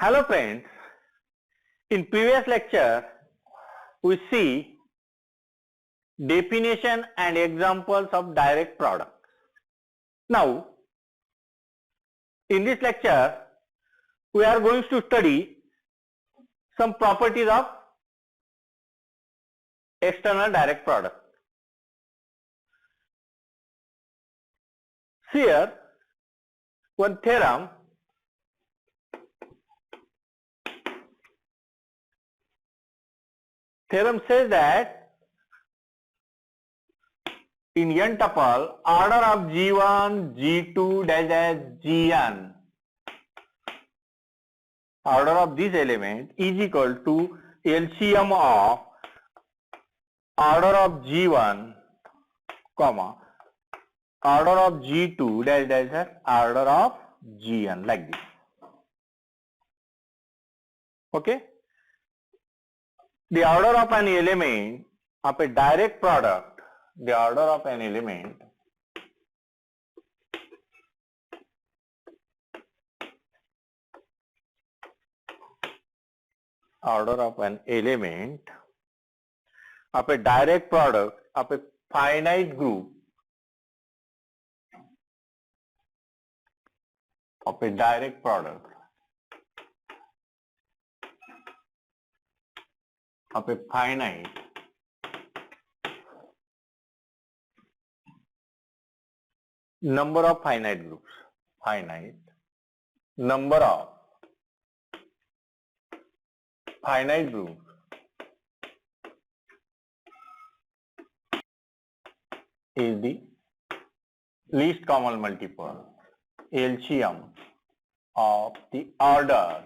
Hello friends, in previous lecture we see definition and examples of direct products. Now in this lecture we are going to study some properties of external direct product. Here one theorem says that in n tuple order of G1, G2 dash Gn, order of this element is equal to LCM of order of G1 comma order of G2 dash order of Gn, like this. Okay, the order of an element of a direct product, the order of an element of a direct product of a finite group of a direct product of a finite number of finite groups, finite number of finite groups is the least common multiple, LCM, of the order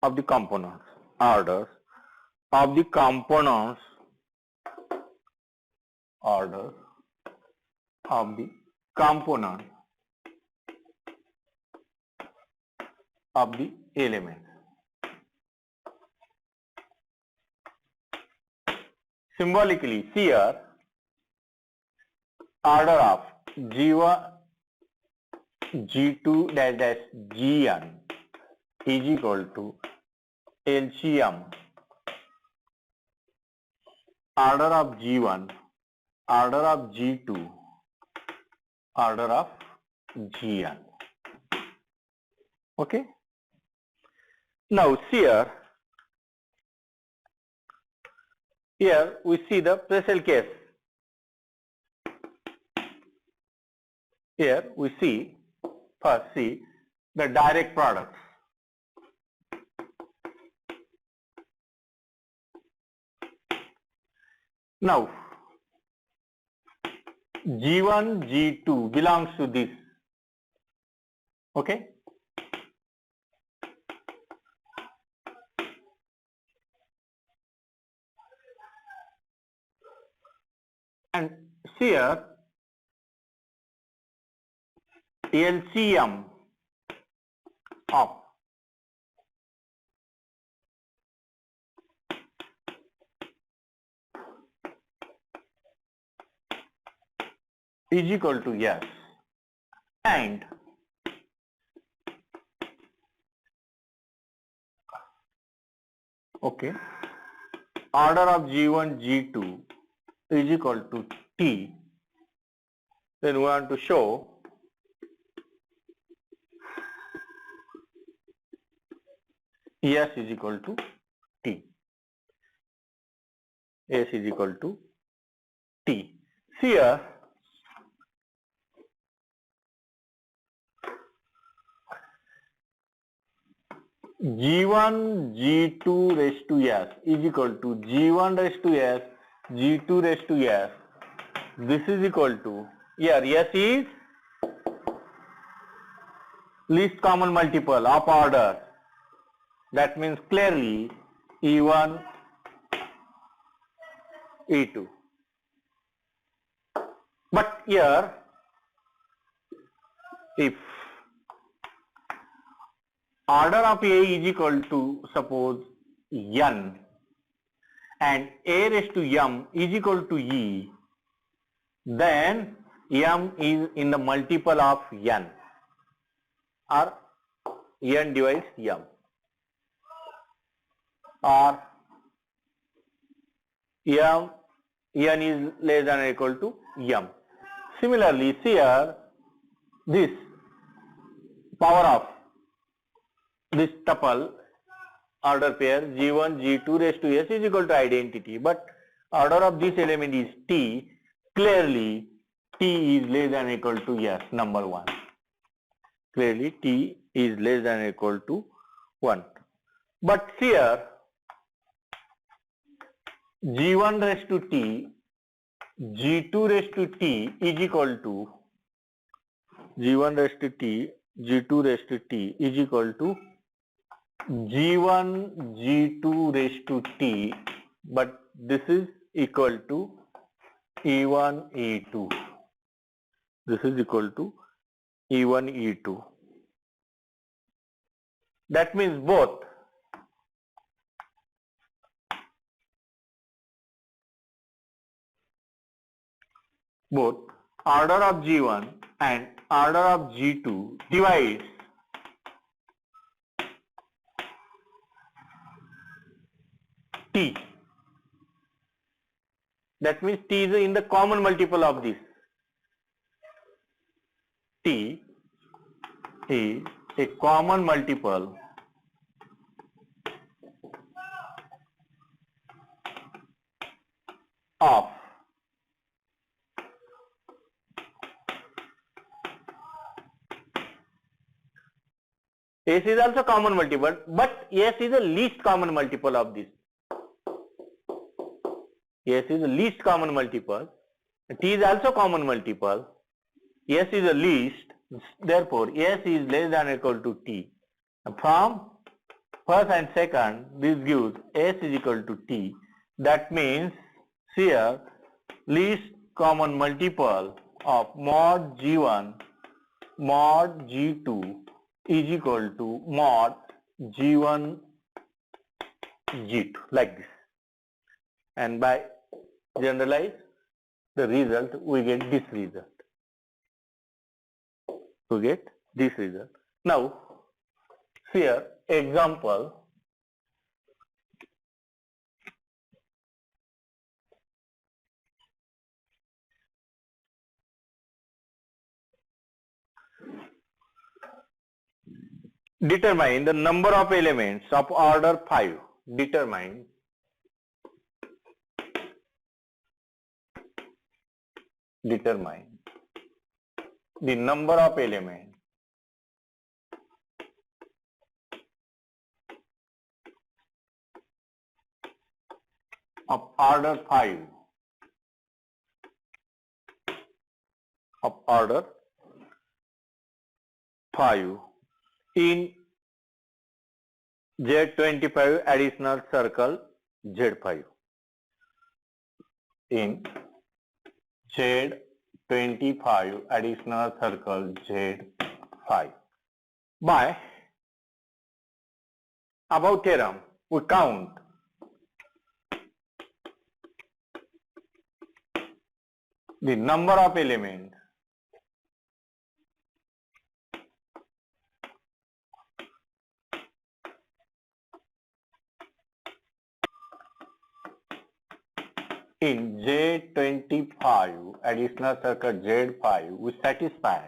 of the components, orders of the components, orders of the component of the element. Symbolically, here order of G1, G2 dash Gn is equal to LCM order of G1, order of G2, order of Gn. Okay. Now here we see the special case. Here we first see the direct products. Now G1, G2 belongs to this. Okay. And here LCM of is equal to yes, and okay, order of G1, G2 is equal to T. Then we want to show S is equal to T. S is equal to T. Here G1, G2 raised to S is equal to G1 raised to S, G2 raised to S. This is equal to, here S is least common multiple of order. That means clearly E1, E2. But here if order of A is equal to suppose N and A raised to M is equal to E, then M is in the multiple of N. or n divides m, or n is less than or equal to m. Similarly, here this power of this tuple order pair G1, G2 raised to S is equal to identity, but order of this element is T. Clearly, T is less than or equal to S, number 1. Clearly, T is less than or equal to 1. But here, G1 raised to T, G2 raised to T is equal to G1 raised to T, G2 raised to T is equal to G1, G2 raised to T, but this is equal to E1, E2. This is equal to E1, E2. That means both order of G1 and order of G2 divides T. That means T is in the common multiple of this. T is a common multiple of S is also common multiple, but S is the least common multiple of this. S is the least common multiple. T is also common multiple. S is the least. Therefore, S is less than or equal to T. From first and second, this gives S is equal to T. That means here least common multiple of mod G1 mod G2 is equal to mod G1 G2, like this. And by generalize the result, we get this result. We get this result. Now, here example. Determine the number of elements of order 5. Determine the number of elements of order 5 in Z25 additional circle Z5. In Z25 additional circle Z5. By above theorem, we count the number of elements in Z25 additional circle Z5 we satisfy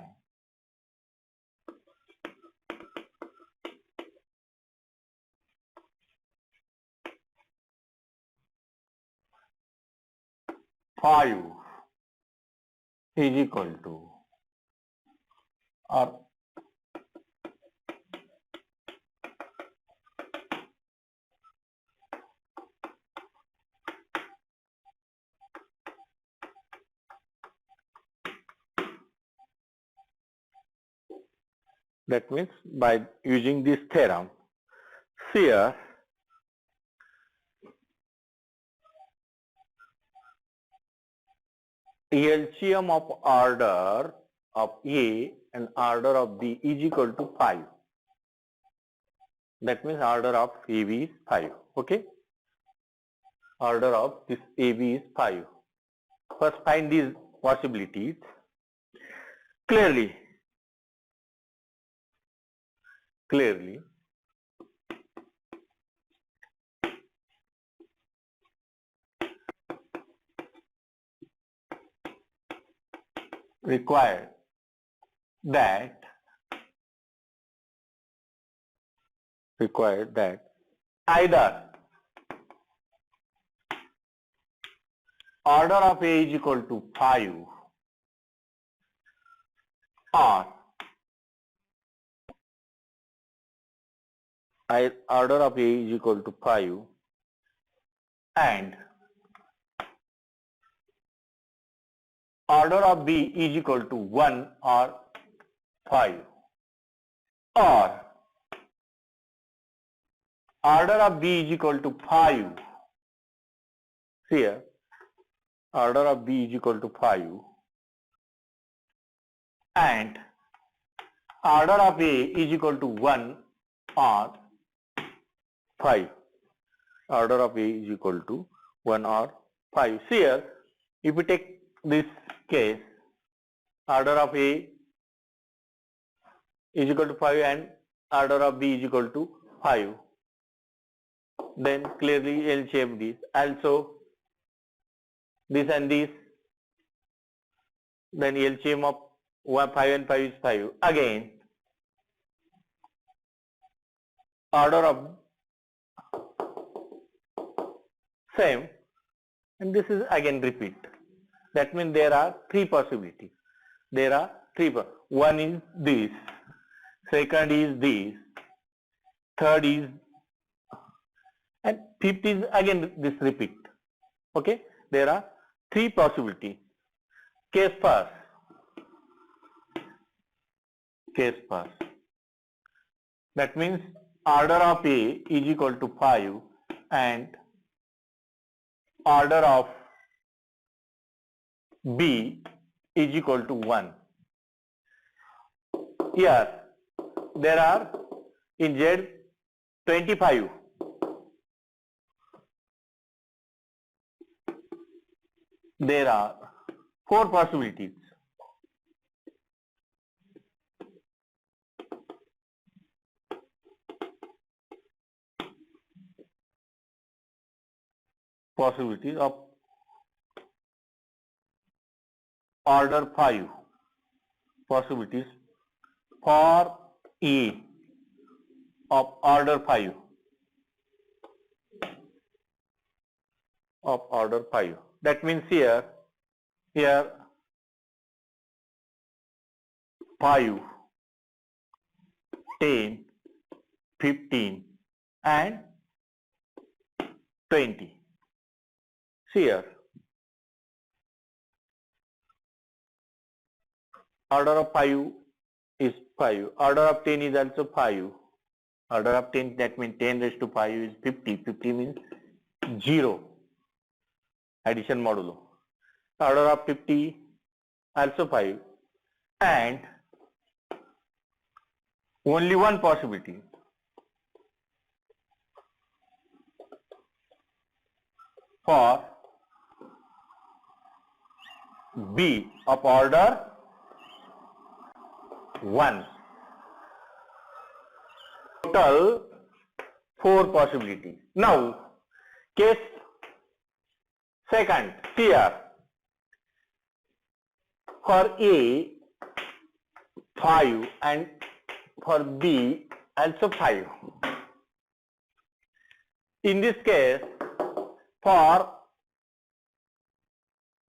five is equal to, or that means by using this theorem, here LCM of order of A and order of B is equal to 5. That means order of AB is 5. Okay. Order of this AB is 5. First find these possibilities. Clearly, clearly required that either order of A is equal to 5 or order of A is equal to 5 and order of B is equal to 1 or 5, or order of B is equal to 5, here order of B is equal to 5 and order of A is equal to 1 or 5. Order of A is equal to 1 or 5. Here, if we take this case, order of A is equal to 5 and order of B is equal to 5, then clearly LCM this. Also, this and this, then LCM of 5 and 5 is 5. Again, order of same, and this is again repeat. That means there are three possibilities. There are three. One is this, second is this, third is, and fifth is again this repeat. Okay, there are three possibilities. Case first. That means order of A is equal to 5 and order of B is equal to 1. Here there are in Z 25. There are 4 possibilities. Possibilities of order 5. Possibilities for A of order 5. Of order 5. That means here 5, 10, 15 and 20. Here order of 5 is 5. Order of 10 is also 5. Order of 10, that means 10 raised to 5 is 50. 50 means 0. Addition modulo. Order of 50 also 5. And only one possibility. For B of order 1. Total 4 possibilities. Now, case second, here for A 5 and for B also 5. In this case, for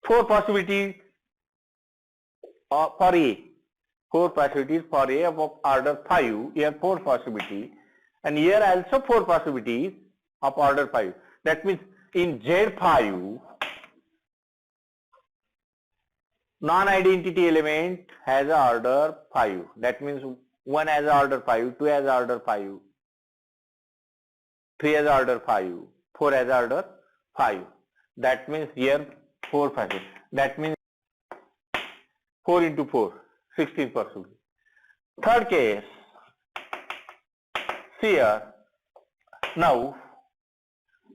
4 possibilities for A, 4 possibilities for A of order 5, here 4 possibilities, and here also 4 possibilities of order 5. That means in Z5, non-identity element has order 5. That means 1 has order 5, 2 has order 5, 3 has order 5, 4 has order 5. That means here 4 factors. That means 4 into 4, 16%. Third case, here, now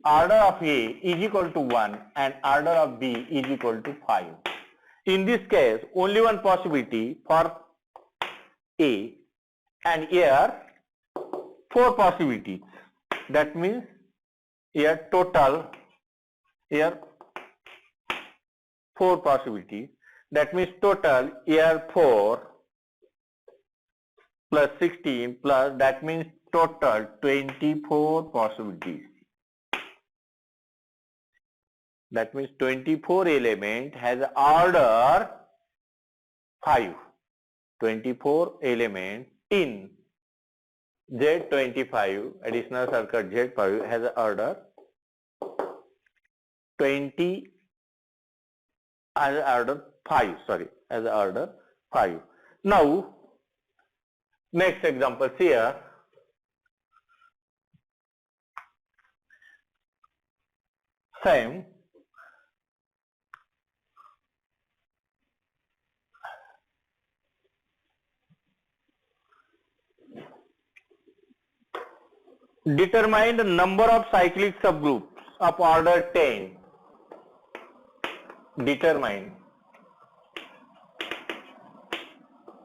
order of A is equal to 1 and order of B is equal to 5. In this case, only one possibility for A, and here 4 possibilities. That means here total, here 4 possibilities. That means total here 4 plus 16 plus, that means total 24 possibilities. That means 24 element has order 5. 24 elements in Z25 additional circuit Z5 has order 20 as order 5, sorry, as order 5. Now next example here. Same. Determine the number of cyclic subgroups of order 10. Determine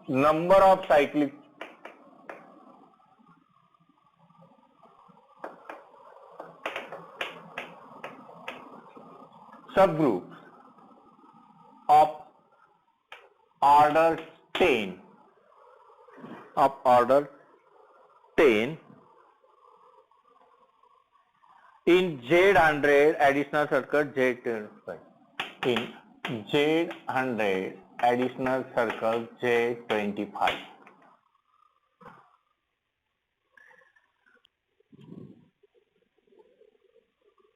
number of cyclic subgroups of order 10 in Z100 additional circuit Z25. In Z100 additional circle Z25.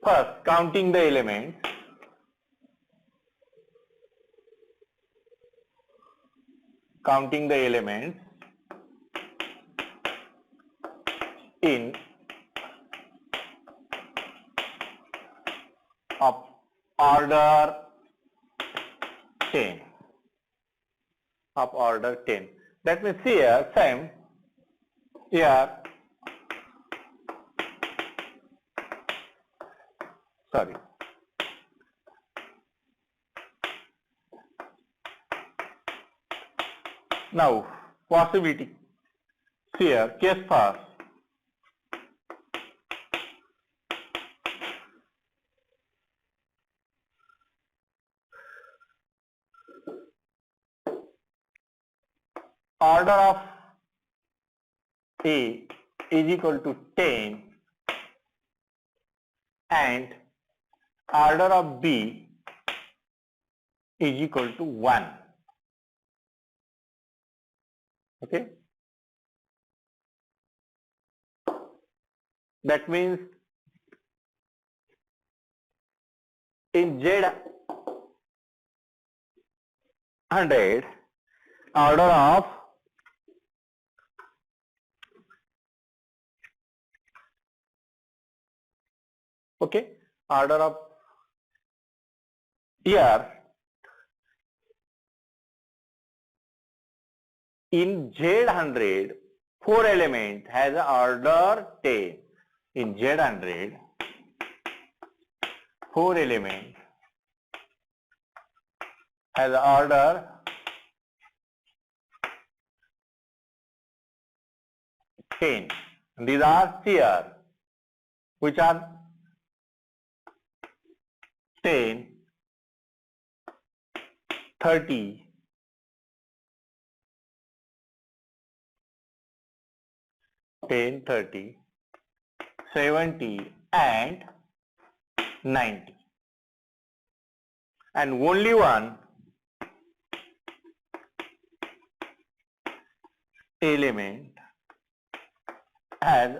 First, counting the elements. Counting the elements in of order 10. Of order 10. That means here same. Here, sorry. Now possibility. Here case first. Order of A is equal to 10 and order of B is equal to 1. Okay. That means in Z100 order of order of here in Z100 4 element has order 10. In Z100 4 element has order 10. These are here, which are 10, 30, 10, 30, 70 and 90. And only one element has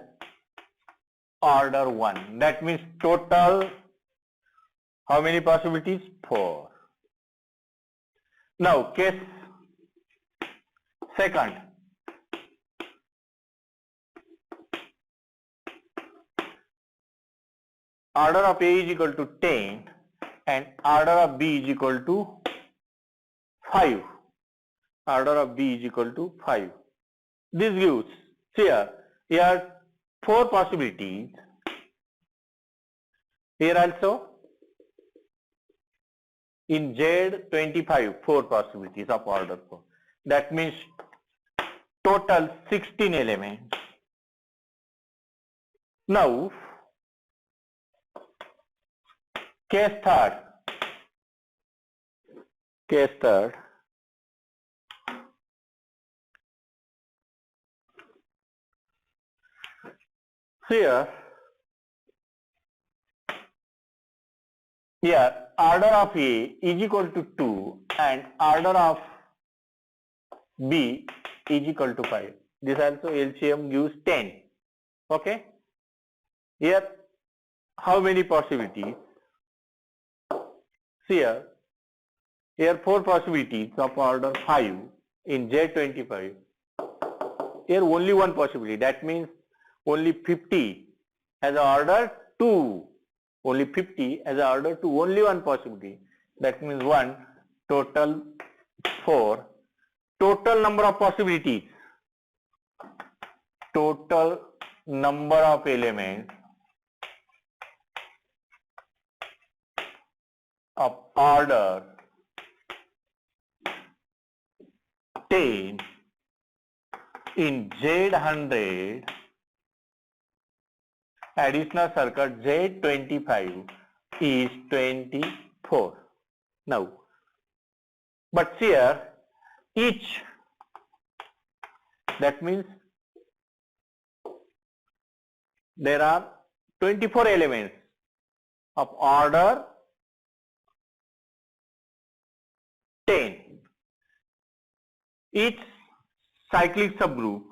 order 1. That means total how many possibilities? 4. Now case second. Order of A is equal to 10 and order of B is equal to 5. Order of B is equal to 5. This gives here 4 possibilities. Here also in Z25 4 possibilities of order 4. That means total 16 elements. Now, case third. Case third. Here, order of A is equal to 2 and order of B is equal to 5. This also LCM gives 10. Okay. Here, how many possibilities? Here 4 possibilities of order 5 in Z25. Here only one possibility. That means only 50 has order 2. Only 50 as a order to only one possibility. That means 1, total 4. Total number of possibilities. Total number of elements of order 10 in Z100 additional circuit Z25 is 24. Now, but here each, that means there are 24 elements of order 10. Each cyclic subgroup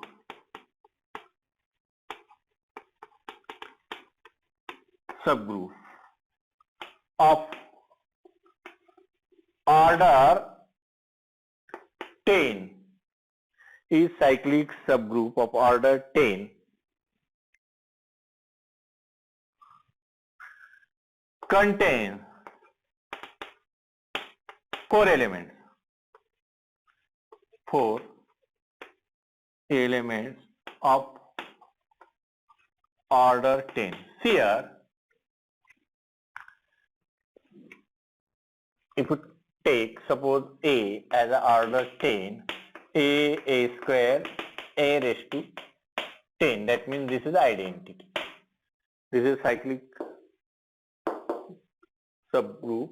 of order 10 is cyclic subgroup of order 10 contains 4 elements. 4 elements of order 10. Here, if we take suppose A as a order 10, A square, A raised to 10. That means this is identity. This is cyclic subgroup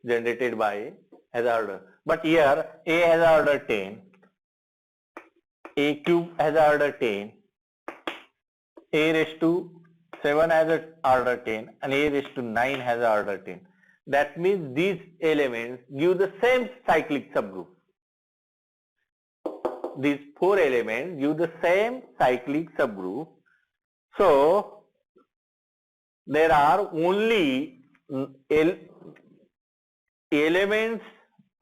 generated by A as order. But here A has order 10, A cube has order 10, A raised to 7 has order 10 and A raised to 9 has order 10. That means these elements give the same cyclic subgroup. These 4 elements give the same cyclic subgroup. So there are only elements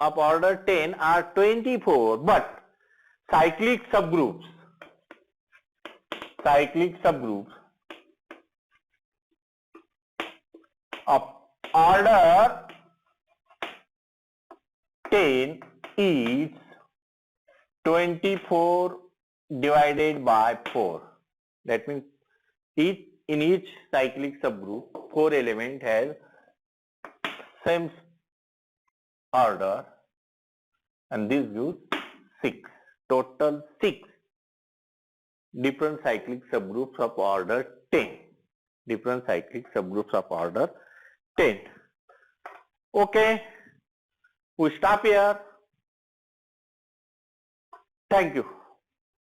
of order 10 are 24, but cyclic subgroups of order 10 is 24 divided by 4. That means in each cyclic subgroup 4 element has same order, and this gives 6. Total 6 different cyclic subgroups of order 10. Different cyclic subgroups of order 10. Okay, we stop here. Thank you.